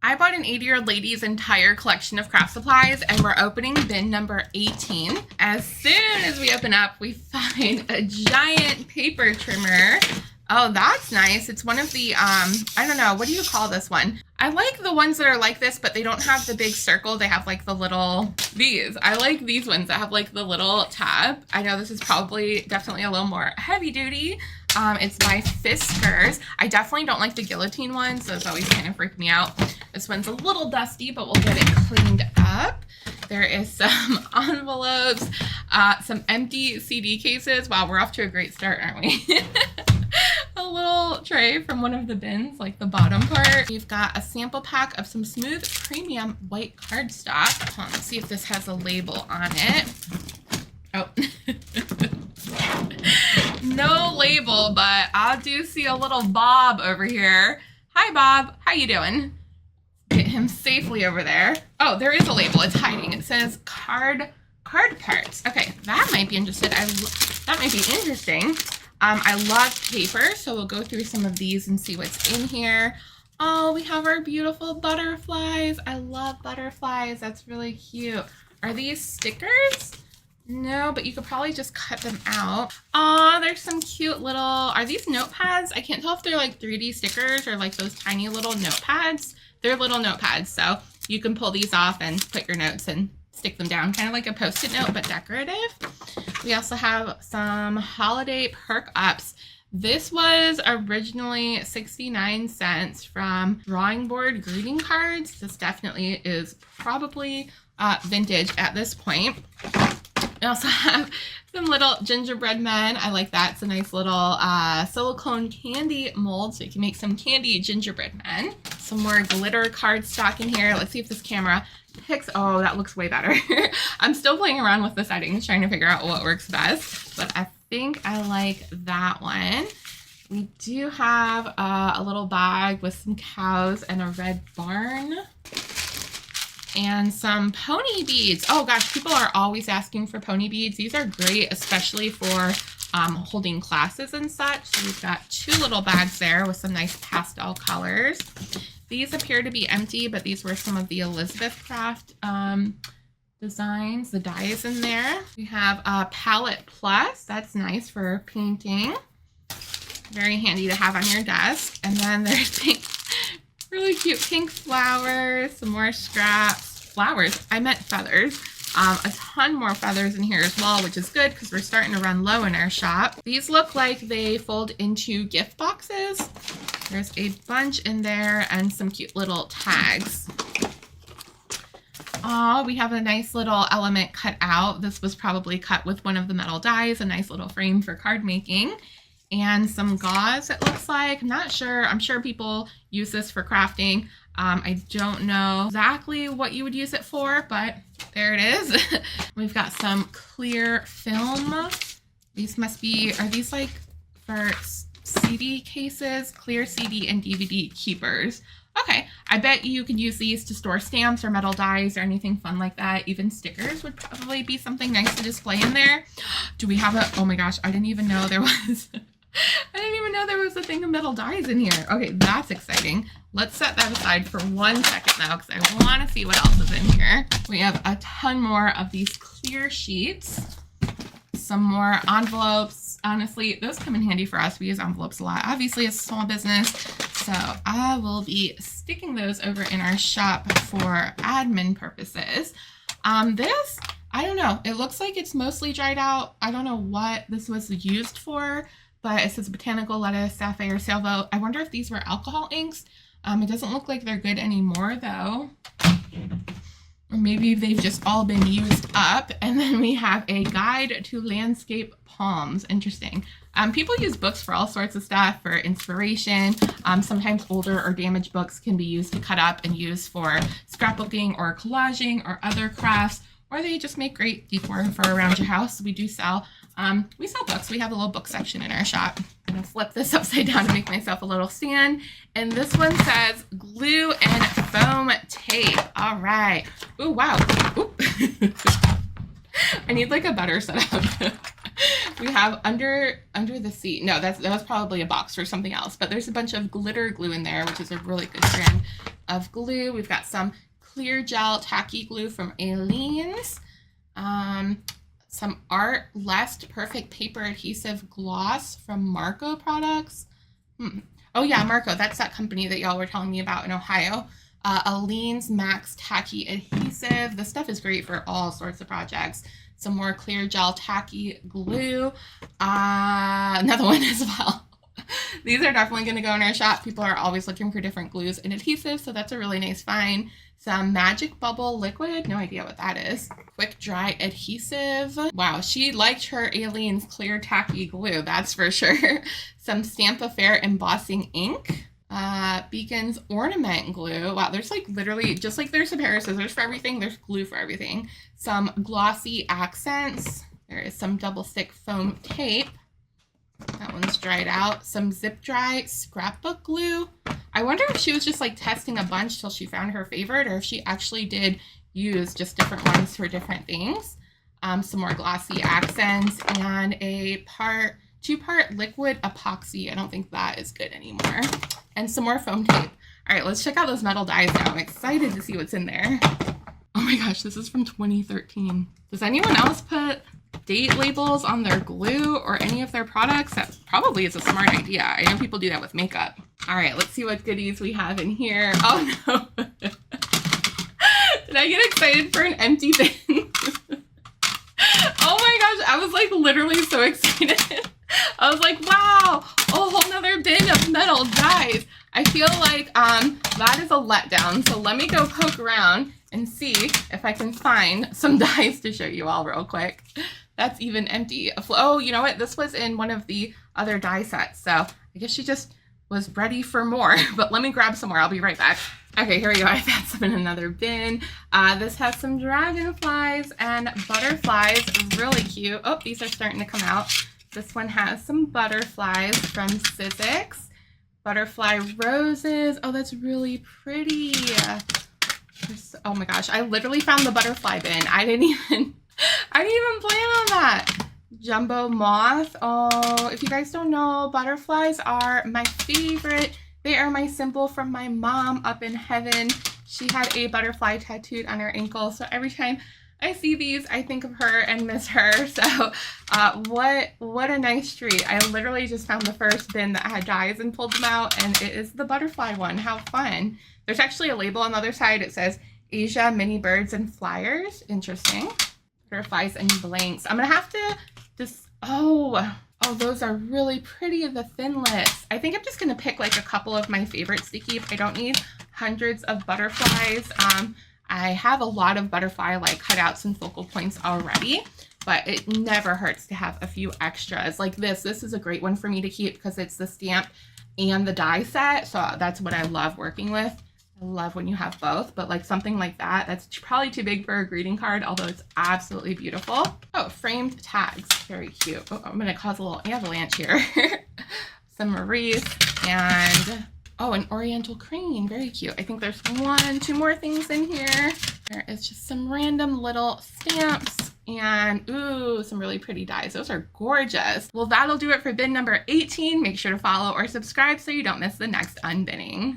I bought an 80-year-old lady's entire collection of craft supplies, and we're opening bin number 18. As soon as we open up, we find a giant paper trimmer. Oh, that's nice. It's one of the, I don't know, what do you call this one? I like the ones that are like this, but they don't have the big circle. They have like the little, these. I like these ones that have like the little tab. I know this is probably definitely a little more heavy duty. It's by Fiskars. I definitely don't like the guillotine ones. Those always kind of freak me out. This one's a little dusty, but we'll get it cleaned up. There is some envelopes, some empty CD cases. Wow, we're off to a great start, aren't we? A little tray from one of the bins, like the bottom part. We've got a sample pack of some smooth premium white cardstock. Let's see if this has a label on it. Oh. No label, but I do see a little Bob over here. Hi, Bob. How you doing? Get him safely over there. Oh, there is a label. It's hiding. It says card parts. Okay, that might be interesting. That might be interesting. I love paper, so we'll go through some of these and see what's in here. Oh, we have our beautiful butterflies. I love butterflies. That's really cute. Are these stickers? No, but you could probably just cut them out. Oh, there's some cute little, are these notepads? I can't tell if they're like 3D stickers or like those tiny little notepads. They're little notepads, so you can pull these off and put your notes and stick them down, kind of like a Post-it note, but decorative. We also have some holiday perk ups. This was originally 69 cents from Drawing Board greeting cards. This definitely is probably vintage at this point. We also have some little gingerbread men. I like that. It's a nice little silicone candy mold, so you can make some candy gingerbread men. Some more glitter cardstock in here. Let's see if this camera picks. Oh, that looks way better. I'm still playing around with the settings, trying to figure out what works best, but I think I like that one. We do have a little bag with some cows and a red barn. And some pony beads. Oh gosh, people are always asking for pony beads. These are great, especially for holding classes and such. So we've got two little bags there with some nice pastel colors. These appear to be empty, but these were some of the Elizabeth Craft designs. The die is in there. We have a Palette Plus. That's nice for painting. Very handy to have on your desk. And then there's really cute pink flowers, some more scraps, flowers. I meant feathers. A ton more feathers in here as well, which is good because we're starting to run low in our shop. These look like they fold into gift boxes. There's a bunch in there and some cute little tags. Oh, we have a nice little element cut out. This was probably cut with one of the metal dies, a nice little frame for card making. And some gauze, it looks like. I'm not sure. I'm sure people use this for crafting. I don't know exactly what you would use it for, but there it is. We've got some clear film. These must be, are these like for CD cases? Clear CD and DVD keepers. Okay, I bet you could use these to store stamps or metal dies or anything fun like that. Even stickers would probably be something nice to display in there. Do we have a, oh my gosh, I didn't even know there was, I didn't even know there was a thing of metal dies in here. Okay, that's exciting. Let's set that aside for 1 second now because I want to see what else is in here. We have a ton more of these clear sheets. Some more envelopes. Honestly, those come in handy for us. We use envelopes a lot. Obviously, it's a small business, so I will be sticking those over in our shop for admin purposes. This, I don't know. It looks like it's mostly dried out. I don't know what this was used for, but it says botanical lettuce, sapphire, salvo. I wonder if these were alcohol inks. It doesn't look like they're good anymore, though. Or maybe they've just all been used up. And then we have a guide to landscape palms. Interesting. People use books for all sorts of stuff, for inspiration. Sometimes older or damaged books can be used to cut up and use for scrapbooking or collaging or other crafts, or they just make great decor for around your house. We do sell, we sell books. We have a little book section in our shop. I'm gonna flip this upside down to make myself a little stand. And this one says glue and foam tape. All right. Ooh, wow. Ooh. I need like a better setup. We have under the seat. No, that was probably a box for something else, but there's a bunch of glitter glue in there, which is a really good brand. of glue. We've got some clear gel tacky glue from Aleene's. Some Art Lest Perfect Paper Adhesive Gloss from Marco Products. Oh yeah, Marco, that's that company that y'all were telling me about in Ohio. Aleene's Max Tacky Adhesive. This stuff is great for all sorts of projects. Some more clear gel tacky glue. Another one as well. These are definitely going to go in our shop. People are always looking for different glues and adhesives, so that's a really nice find. Some Magic Bubble Liquid. No idea what that is. Quick Dry Adhesive. Wow, she liked her Aleene's clear tacky glue, that's for sure. Some Stamp Affair Embossing Ink. Beacon's Ornament Glue. Wow, there's like literally, just like there's a pair of scissors for everything, there's glue for everything. Some Glossy Accents. There is some Double Stick Foam Tape. That one's dried out. Some Zip Dry Scrapbook Glue. I wonder if she was just like testing a bunch till she found her favorite, or if she actually did use just different ones for different things. Some more Glossy Accents and a two-part liquid epoxy. I don't think that is good anymore. And some more foam tape. All right, let's check out those metal dies now. I'm excited to see what's in there. Oh my gosh, this is from 2013. Does anyone else put date labels on their glue or any of their products? That probably is a smart idea. I know people do that with makeup. All right, let's see what goodies we have in here. Oh no. Did I get excited for an empty bin? Oh my gosh, I was like literally so excited. I was like, wow, a whole nother bin of metal dies. I feel like that is a letdown. So let me go poke around and see if I can find some dies to show you all real quick. That's even empty. Oh, you know what? This was in one of the other die sets. So I guess she just was ready for more. But let me grab some more. I'll be right back. Okay, here we go. I found some in another bin. This has some dragonflies and butterflies. Really cute. Oh, these are starting to come out. This one has some butterflies from Sizzix. Butterfly roses. Oh, that's really pretty. Oh my gosh, I literally found the butterfly bin. I didn't even plan on that. Jumbo moth. Oh, if you guys don't know, butterflies are my favorite. They are my symbol from my mom up in heaven. She had a butterfly tattooed on her ankle, so every time I see these, I think of her and miss her. So what a nice treat. I literally just found the first bin that had dies and pulled them out, and it is the butterfly one. How fun. There's actually a label on the other side. It says Asia Mini Birds and Flyers. Interesting. Butterflies and blanks. I'm gonna have to just, oh, those are really pretty, the thinlits. I think I'm just gonna pick like a couple of my favorites to keep. I don't need hundreds of butterflies. I have a lot of butterfly like cutouts and focal points already, but it never hurts to have a few extras like this. This is a great one for me to keep because it's the stamp and the die set. So that's what I love working with. I love when you have both, but like something like that, that's probably too big for a greeting card, although it's absolutely beautiful. Oh, framed tags. Very cute. Oh, I'm going to cause a little avalanche here. Some Maurice and oh, an Oriental crane. Very cute. I think there's two more things in here. There is just some random little stamps and ooh, some really pretty dies. Those are gorgeous. Well, that'll do it for bin number 18. Make sure to follow or subscribe so you don't miss the next unbinning.